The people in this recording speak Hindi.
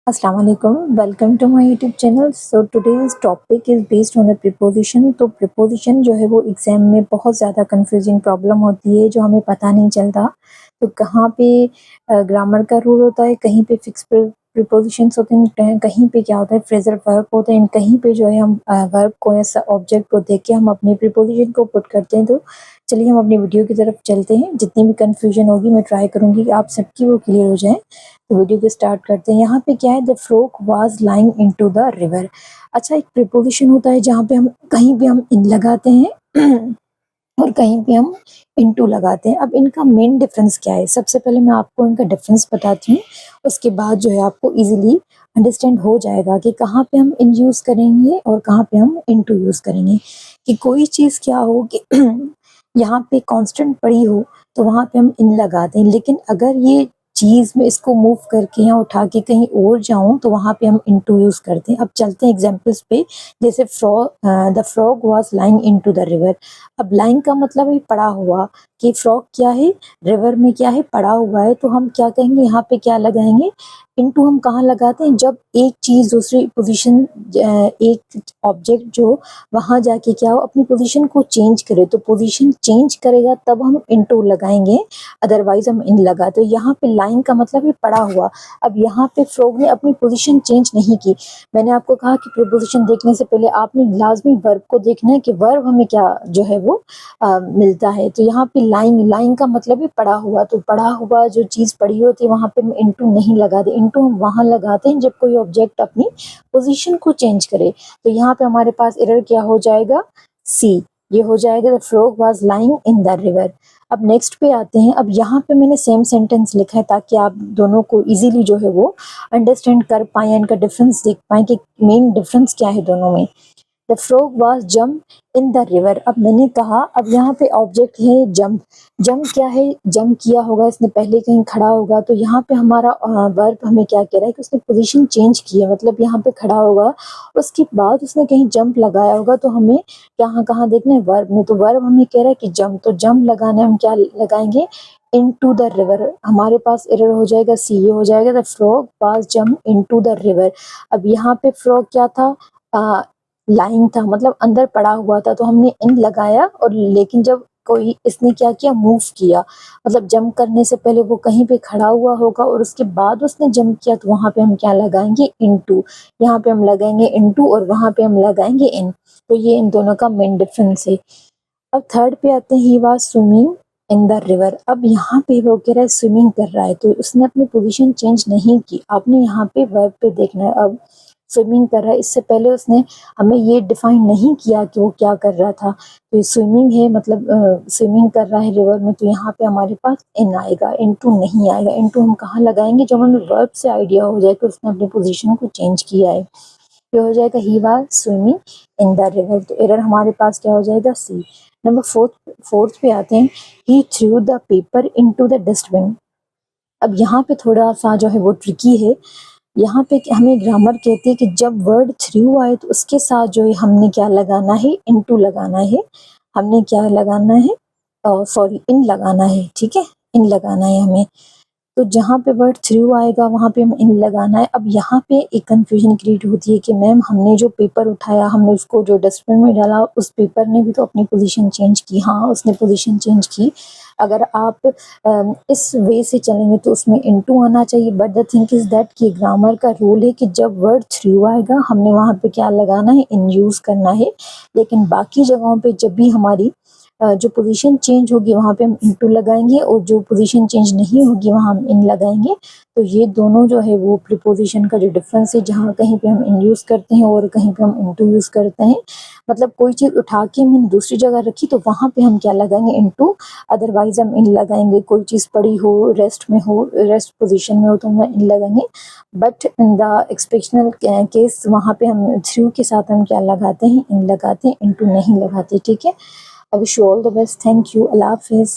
अस्सलाम वालेकुम, welcome to my YouTube channel. So today's topic is based on a preposition. तो प्रीपोजिशन जो है वो एग्ज़ाम में बहुत ज़्यादा कंफ्यूजिंग प्रॉब्लम होती है जो हमें पता नहीं चलता। तो कहाँ पे ग्रामर का रूल होता है, कहीं पे फिक्स प्रीपोजिशंस होते हैं, कहीं पे क्या होता है फ्रेज़ल वर्ब होते हैं, कहीं पे जो है हम वर्ब को या ऑब्जेक्ट को देख के हम अपनी प्रीपोजिशन को पुट करते हैं। तो चलिए हम अपनी वीडियो की तरफ चलते हैं। जितनी भी कन्फ्यूजन होगी मैं ट्राई करूँगी कि आप सबकी वो क्लियर हो जाए। तो वीडियो को स्टार्ट करते हैं। यहाँ पे क्या है, the frog was lying into the river. अच्छा, एक प्रीपोजिशन होता है जहाँ पे हम कहीं भी हम इन लगाते हैं और कहीं पे हम इनटू लगाते हैं। अब इनका मेन डिफरेंस क्या है? सबसे पहले मैं आपको इनका डिफरेंस बताती हूँ, उसके बाद जो है आपको इजीली अंडरस्टैंड हो जाएगा कि कहाँ पे हम इन यूज़ करेंगे और कहाँ पे हम इनटू यूज़ करेंगे। कि कोई चीज़ क्या हो कि यहाँ पे कांस्टेंट पड़ी हो तो वहाँ पे हम इन लगाते हैं, लेकिन अगर ये चीज़ में इसको मूव करके या उठा के कहीं और जाऊँ तो वहाँ पे हम इनटू यूज़ करते हैं। अब चलते हैं एग्जांपल्स पे। जैसे the frog was lying into the river. अब लाइंग का मतलब है पड़ा हुआ, कि फ्रॉग क्या है, रिवर में क्या है, पड़ा हुआ है। तो हम क्या कहेंगे, यहाँ पे क्या लगाएंगे, इनटू हम कहाँ लगाते हैं, जब एक चीज़ दूसरी पोजीशन, एक ऑब्जेक्ट जो वहाँ जाके क्या हो अपनी पोजीशन को चेंज करे, तो पोजीशन चेंज करेगा तब हम इनटू लगाएंगे, अदरवाइज हम इन लगा। तो यहाँ पे लाइन का मतलब है पड़ा हुआ। अब यहाँ पे फ्रॉग ने अपनी पोजीशन चेंज नहीं की। मैंने आपको कहा कि प्रीपोजिशन देखने से पहले आपने लाजमी वर्ब को देखना है कि वर्ब हमें क्या जो है वो मिलता है। तो यहाँ पे लाइन लाइन का मतलब है पड़ा हुआ। तो पड़ा हुआ जो चीज़ पड़ी होती है वहाँ पे हम इनटू नहीं लगाते, इनटू हम वहाँ लगाते हैं जब कोई ऑब्जेक्ट अपनी पोजीशन को चेंज करे। तो यहाँ पे हमारे पास एरर क्या हो जाएगा, सी। ये हो जाएगा the frog was lying in the river. अब नेक्स्ट पे आते हैं। अब यहाँ पे मैंने सेम सेंटेंस लिखा है ताकि आप दोनों को इजीली जो है वो अंडरस्टैंड कर पाए, इनका डिफरेंस देख पाए कि मेन डिफरेंस क्या है दोनों में। The frog was jump in the river. अब मैंने कहा, अब यहाँ पे ऑब्जेक्ट है जंप। जंप क्या है, जंप किया होगा इसने, पहले कहीं खड़ा होगा। तो यहाँ पे हमारा वर्ब हमें क्या कह रहा है कि उसने पोजीशन चेंज की है, मतलब यहाँ पे खड़ा होगा, उसके बाद उसने कहीं जंप लगाया होगा। तो हमें कहाँ कहाँ देखना है, वर्ब में। तो वर्ब हमें कह रहा है कि जंप, तो जंप लगाने हम क्या लगाएंगे, इनटू द रिवर। हमारे पास एरर हो जाएगा सी। ये हो जाएगा the frog was jump into the river. अब यहाँ पे फ्रॉग क्या था, लाइन था, मतलब अंदर पड़ा हुआ था। तो हमने इन लगाया, और लेकिन जब कोई इसने क्या किया, मूव किया, मतलब जंप करने से पहले वो कहीं पे खड़ा हुआ होगा और उसके बाद उसने जंप किया, तो वहां पे हम क्या लगाएंगे, इनटू। यहाँ पे हम लगाएंगे इनटू और वहां पे हम लगाएंगे इन। तो ये इन दोनों का मेन डिफरेंस है। अब थर्ड पे आते हैं, he was swimming in the river. अब यहाँ पे वो कह रहा है स्विमिंग कर रहा है, तो उसने अपनी पोजीशन चेंज नहीं की। आपने यहाँ पे वर्ब पे देखना है। अब स्विमिंग कर रहा है, इससे पहले उसने हमें ये डिफाइन नहीं किया कि वो क्या कर रहा था। तो स्विमिंग है, मतलब स्विमिंग कर रहा है रिवर में, तो यहाँ पे हमारे पास इन आएगा, इनटू नहीं आएगा। इनटू हम कहाँ लगाएंगे, जब हमें वर्ब से आइडिया हो जाए कि उसने अपनी पोजीशन को चेंज किया है। ये हो जाएगा he was swimming in the river. तो एरर हमारे पास क्या हो जाएगा, सी। नंबर फोर्थ पे आते हैं, he threw the paper into the dustbin. अब यहाँ पे थोड़ा सा जो है वो ट्रिकी है। यहाँ पे हमें ग्रामर कहती है कि जब वर्ड थ्रू आए तो उसके साथ जो है हमने क्या लगाना है, इनटू लगाना है। हमने क्या लगाना है, सॉरी इन लगाना है, ठीक है, इन लगाना है हमें। तो जहाँ पे वर्ड थ्रू आएगा वहाँ पे हम इन लगाना है। अब यहाँ पे एक कंफ्यूजन क्रिएट होती है कि मैम हमने जो पेपर उठाया, हमने उसको जो डस्टबिन में डाला, उस पेपर ने भी तो अपनी पोजीशन चेंज की। हाँ, उसने पोजीशन चेंज की। अगर आप इस वे से चलेंगे तो उसमें इनटू आना चाहिए, but the thing is that कि ग्रामर का रूल है कि जब वर्ड थ्रू आएगा हमने वहाँ पे क्या लगाना है, इन यूज़ करना है। लेकिन बाकी जगहों पे जब भी हमारी जो पोजीशन चेंज होगी वहाँ पे हम इनटू लगाएंगे, और जो पोजीशन चेंज नहीं होगी वहाँ हम इन लगाएंगे। तो ये दोनों जो है वो प्रीपोजिशन का जो डिफरेंस है, जहाँ कहीं पे हम इन यूज़ करते हैं और कहीं पे हम इनटू यूज़ करते हैं। मतलब कोई चीज़ उठा के मैंने दूसरी जगह रखी तो वहाँ पे हम क्या लगाएंगे, इनटू, अदरवाइज हम इन लगाएंगे। कोई चीज़ पड़ी हो, रेस्ट में हो, रेस्ट पोजीशन में हो, तो हम इन लगाएंगे। But in the exceptional case वहाँ पे हम थ्रू के साथ हम क्या लगाते हैं, इन लगाते हैं, इनटू नहीं लगाते। ठीक है, I wish you all the best. Thank you. Allah Hafiz.